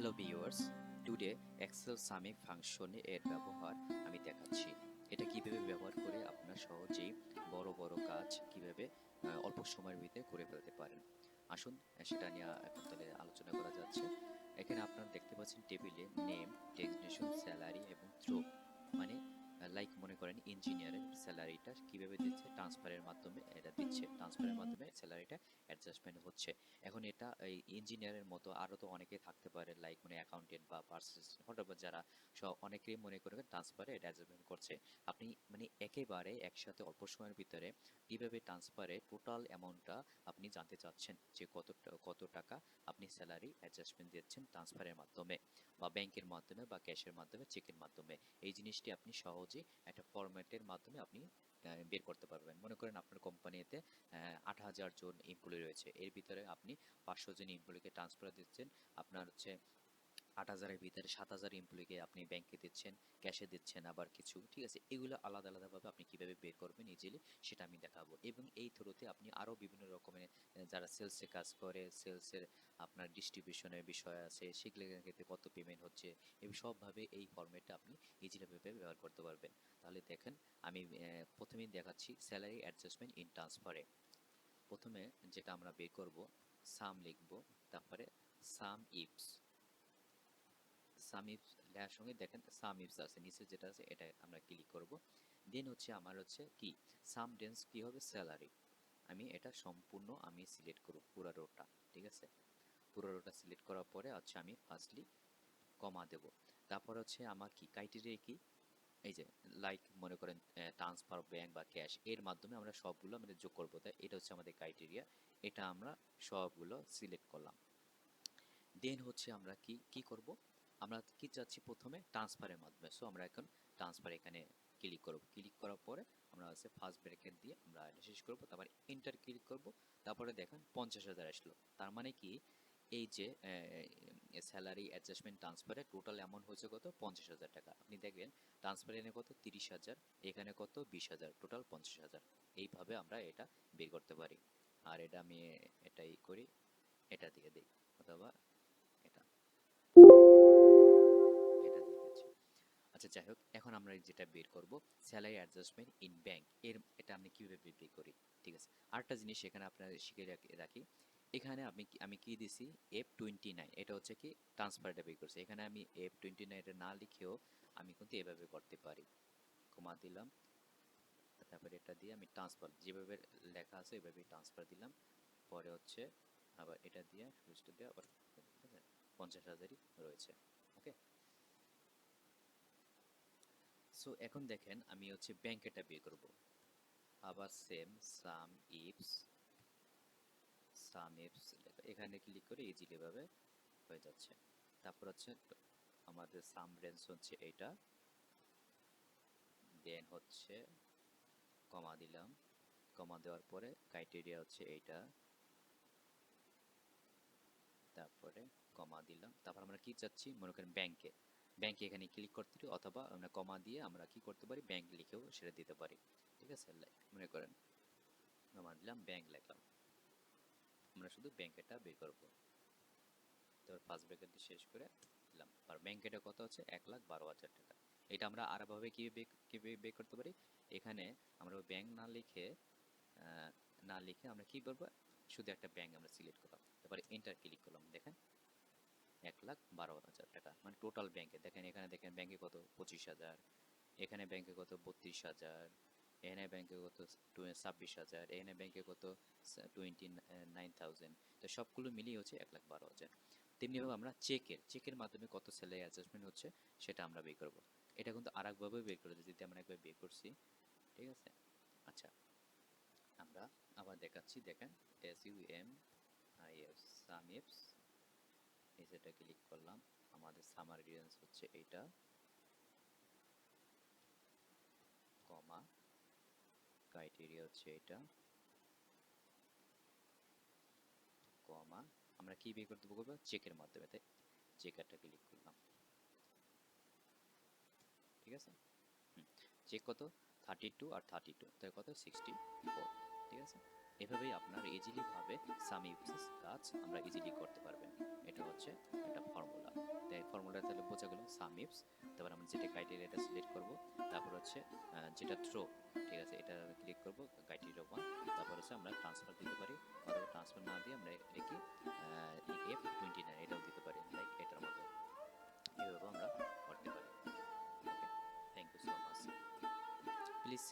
Hello viewers, today Excel সামিক ফাংশনে এর ব্যবহার আমি দেখাচ্ছি। এটা কিভাবে ব্যবহার করে আপনার সহজেই বড় বড় কাজ কিভাবে অল্প সময়ের ভিতরে করে ফেলতে পারেন। আসুন সেটা নিয়ে এখন তাহলে আলোচনা করা যাচ্ছে। এখানে আপনারা দেখতে পাচ্ছেন টেবিলে নেম, ডেজিগনেশন, স্যালারি এবং থ্রো, মানে লাইক মনে করেন ইঞ্জিনিয়ারের স্যালারিটা কিভাবে দিচ্ছে, ট্রান্সফারের মাধ্যমে এটা দিচ্ছে, ট্রান্সফারের মাধ্যমে স্যালারিটা অ্যাডজাস্টমেন্ট হচ্ছে। এখন এটা এই ইঞ্জিনিয়ারের মতো আরও তো অনেকে থাকতে পারে, লাইক মানে অ্যাকাউন্টেন্ট বা পার্সেস হঠাৎ যারা অনেকেই মনে করে ট্রান্সফারে অ্যাডজাস্টমেন্ট করছে। আপনি মানে একেবারে একসাথে অল্প সময়ের ভিতরে কীভাবে ট্রান্সফারে টোটাল অ্যামাউন্টটা আপনি জানতে চাচ্ছেন, যে কত টাকা আপনি স্যালারি অ্যাডজাস্টমেন্ট দিচ্ছেন ট্রান্সফারের মাধ্যমে বা ব্যাংকের মাধ্যমে বা ক্যাশের মাধ্যমে, চেকের মাধ্যমে। এই জিনিসটি আপনি সহজেই একটা ফরম্যাটের মাধ্যমে আপনি বের করতে পারবেন। মনে করেন আপনার কোম্পানিতে ৮,০০০ জন এমপ্লয়ি রয়েছে, এর ভিতরে আপনি ৫০০ জন এমপ্লয়িকে ট্রান্সফার দিচ্ছেন। আপনার হচ্ছে ৮,০০০-এর ভিতরে ৭,০০০ এমপ্লয়িকে আপনি ব্যাংকে দিচ্ছেন, ক্যাশে দিচ্ছেন আবার কিছু, ঠিক আছে? এগুলো আলাদা আলাদাভাবে আপনি কিভাবে বের করবেন ইজিলি সেটা আমি দেখাবো। এবং এই থ্রুতে আপনি আরও বিভিন্ন রকমের যারা সেলসে কাজ করে, সেলসের আপনার ডিস্ট্রিবিউশনের বিষয় আছে, সেগুলোর ক্ষেত্রে কত পেমেন্ট হচ্ছে, এবং সবভাবে এই ফরম্যাটটা আপনি ইজিলিভাবে ব্যবহার করতে পারবেন। তাহলে দেখেন, আমি প্রথমেই দেখাচ্ছি স্যালারি অ্যাডজাস্টমেন্ট ইন ট্রান্সফারে। প্রথমে যেটা আমরা বের করব, সাম লিখব, তারপরে সাম ইফস। সাম ইফস লেখার সঙ্গে দেখেন সাম ইফস আছে নিচে যেটা আছে, এটা আমরা ক্লিক করব। দেন হচ্ছে আমার হচ্ছে কি সাম ডেন্স কি হবে, স্যালারি। আমি এটা সম্পূর্ণ আমি সিলেক্ট করব পুরো রোটা, ঠিক আছে? পুরো রোটা সিলেক্ট করার পরে হচ্ছে আমি ফার্স্টলি কমা দেব। তারপর হচ্ছে আমার কি ক্রাইটেরিয়া কি, এই যে লাইক মনে করেন ট্রান্সফার, ব্যাংক বা ক্যাশ, এর মাধ্যমে আমরা সবগুলো আমরা যোগ করবো। তাই এটা হচ্ছে আমাদের ক্রাইটেরিয়া, এটা আমরা সবগুলো সিলেক্ট করলাম। দেন হচ্ছে আমরা কি কি করব, আমরা কি চাচ্ছি প্রথমে ট্রান্সফারের মাধ্যমে। সো আমরা এখন ট্রান্সফার এখানে ক্লিক করব। ক্লিক করার পরে আমরা হচ্ছে ফার্স্ট ব্র্যাকেট দিয়ে আমরা এটা শেষ করব, তারপর এন্টার ক্লিক করব। তারপরে দেখেন ৫০,০০০ আসলো। তার মানে কি এই যে স্যালারি অ্যাডজাস্টমেন্ট ট্রান্সফারে টোটাল অ্যামাউন্ট হয়েছে কত, ৫০,০০০ টাকা। আপনি দেখবেন ট্রান্সফার এনে কত, ৩০,০০০, এখানে কত, ২০,০০০, টোটাল ৫০,০০০। এইভাবে আমরা এটা বের করতে পারি। আর এটা আমি এটাই করি, এটা দিয়ে দিই, অথবা এটা এটা দিয়ে দিচ্ছি। আচ্ছা যাই হোক, এখন আমরা যেটা বের করব স্যালারি অ্যাডজাস্টমেন্ট ইন ব্যাংক, এটা আমি কিভাবে বের করি, ঠিক আছে? আরেকটা জিনিস এখানে আপনার শিখে রাখি, এখানে আমি কি দিছি, F29, এটা হচ্ছে কি ট্রান্সফারটা বের করছে। এখানে আমি F29 এটা না লিখেও আমি কিন্তু এভাবে করতে পারি, কমা দিলাম, তারপরে এটা দিয়ে আমি ট্রান্সফার যেভাবে লেখা আছে এভাবে ট্রান্সফার দিলাম। পরে হচ্ছে আবার এটা দিয়ে সুইচটা দিয়ে আবার ৫০,০০০ই রয়েছে। ওকে, সো এখন দেখেন আমি হচ্ছে ব্যাংকেটা বের করব। আবার সেম সাম ইফস এখানে ক্লিক করে ইজিলি ভাবে হয়ে যাচ্ছে। তারপর হচ্ছে আমাদের সাম রেঞ্জ হচ্ছে এইটা, দেন হচ্ছে কমা দিলাম, কমা দেওয়ার পরে ক্রাইটেরিয়া হচ্ছে এইটা, তারপরে কমা দিলাম। তারপর আমরা কি চাচ্ছি, মনে করেন ব্যাংকে, এখানে ক্লিক করতে পারি, অথবা আমরা কমা দিয়ে আমরা কি করতে পারি, ব্যাংক লিখেও সেটা দিতে পারি, ঠিক আছে? মনে করেন কমা দিলাম, ব্যাংক লিখলাম, আমরা শুধু ব্যাংকেটা বের করব। তারপর ফার্স্ট ব্র্যাকেট দিয়ে শেষ করে দিলাম। আর ব্যাংকেটা কত হচ্ছে, ১,১২,০০০ টাকা। এটা আমরা আরভাবে কিভাবে বের করতে পারি, এখানে আমরা ব্যাংক না লিখে আমরা কি করবো, শুধু একটা ব্যাংক আমরা সিলেক্ট করলাম, তারপরে এন্টার ক্লিক করলাম। দেখেন ১,১২,০০০ টাকা, মানে টোটাল ব্যাংকে দেখেন, এখানে দেখেন ব্যাংকে কত, ২৫,০০০, এখানে ব্যাংকে কত, ৩২,০০০, এখানে ব্যাংকে কত, ২৬,০০০, এখানে ব্যাংকে কত, 29,000। তো সবগুলো মিলিয়ে হচ্ছে ১,১২,০০০। তেমনিভাবে আমরা চেকের মাধ্যমে কত স্যালারি অ্যাডজাস্টমেন্ট হচ্ছে সেটা আমরা বের করব। এটা কিন্তু আর একভাবে বের করে যদি আমরা একবার বের করছি, ঠিক আছে? আচ্ছা, আমরা আবার দেখাচ্ছি, দেখেন সামিফস, এই যেটা ক্লিক করলাম, আমাদের সামারি রেঞ্জ হচ্ছে এইটা, কমা, ক্রাইটেরিয়া হচ্ছে এটা, কমা, আমরা কি বের করতে পারবো, চেকের মাধ্যমে। তাই চেকারটা ক্লিক করলাম, ঠিক আছে? চেক কত, 32 আর 32, তাই কত, 64, ঠিক আছে? এভাবেই আপনার ইজিলি ভাবে সাম ইউজেস কাজ আমরা ইজিলি করতে পারবেন। এটা হচ্ছে একটা ফর্মুলা। ফর্মুলাটা তাহলে বোঝা গেল সামিপস। তারপর আমরা যেটা ক্রাইটেরিয়া এটা সিলেক্ট করব, তারপর হচ্ছে যেটা থ্রো, ঠিক আছে, এটা ক্লিক করব ক্রাইটেরিয়া 1। তারপর হচ্ছে আমরা ট্রান্সফার দিতে পারি, অথবা ট্রান্সফার না দিয়ে আমরা এটাকে F29 এটাও দিতে পারি, লাইক এটার মতো। এভাবে আমরা করতে পারি। Okay, thank you so much. Please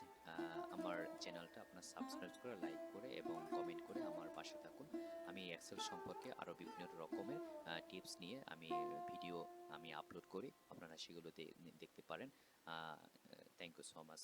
আমার চ্যানেলটা আপনার সাবস্ক্রাইব করে, লাইক করে এবং কমেন্ট করে আমার পাশে থাকুন। আমি এক্সেল সম্পর্কে আরও বিভিন্ন রকমের টিপস নিয়ে ভিডিও আমি আপলোড করি, আপনারা সেগুলো দেখতে পারেন। Thank you so much.